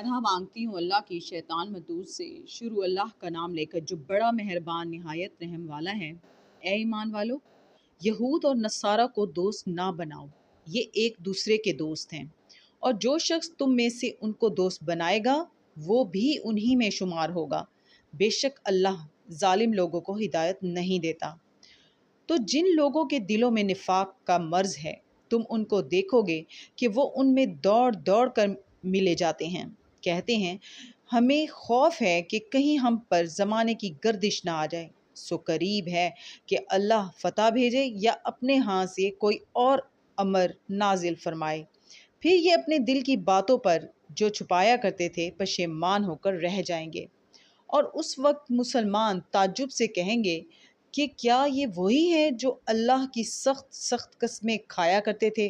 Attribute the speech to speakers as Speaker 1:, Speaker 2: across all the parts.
Speaker 1: पनाह मांगती हूँ अल्लाह की शैतान मरदूद से। शुरू अल्लाह का नाम लेकर जो बड़ा मेहरबान निहायत रहम वाला है। ए ईमान वालो, यहूद और नसारा को दोस्त ना बनाओ, ये एक दूसरे के दोस्त हैं। और जो शख्स तुम में से उनको दोस्त बनाएगा वो भी उन्हीं में शुमार होगा। बेशक अल्लाह जालिम लोगों को हिदायत नहीं देता। तो जिन लोगों के दिलों में निफाक का मर्ज है, तुम उनको देखोगे कि वो उनमें दौड़ दौड़ कर मिले जाते हैं। कहते हैं, हमें खौफ है कि कहीं हम पर ज़माने की गर्दिश ना आ जाए। सो करीब है कि अल्लाह फतह भेजे या अपने हाथ से कोई और अमर नाजिल फरमाए। फिर ये अपने दिल की बातों पर जो छुपाया करते थे पशेमान होकर रह जाएंगे। और उस वक्त मुसलमान ताज्जुब से कहेंगे कि क्या ये वही है जो अल्लाह की सख्त सख्त कस्में खाया करते थे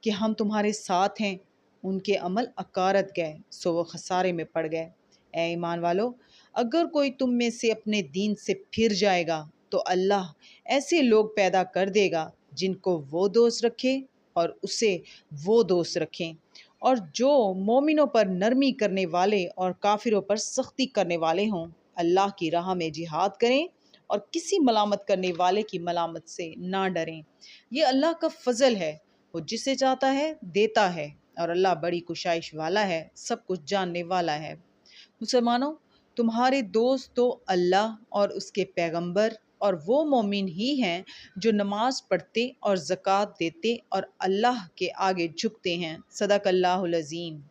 Speaker 1: कि हम तुम्हारे साथ हैं। उनके अमल अकारत गए, सो वो खसारे में पड़ गए। ए ईमान वालो, अगर कोई तुम में से अपने दीन से फिर जाएगा तो अल्लाह ऐसे लोग पैदा कर देगा जिनको वो दोस्त रखे और उसे वो दोस्त रखें। और जो मोमिनों पर नरमी करने वाले और काफिरों पर सख्ती करने वाले हों, अल्लाह की राह में जिहाद करें और किसी मलामत करने वाले की मलामत से ना डरें। ये अल्लाह का फजल है, वो जिसे चाहता है देता है। और अल्लाह बड़ी कुशाइश वाला है, सब कुछ जानने वाला है। मुसलमानों, तुम्हारे दोस्त तो अल्लाह और उसके पैगंबर और वो मोमिन ही हैं जो नमाज पढ़ते और ज़कात देते और अल्लाह के आगे झुकते हैं। सदक़ल्लाहुल अज़ीम।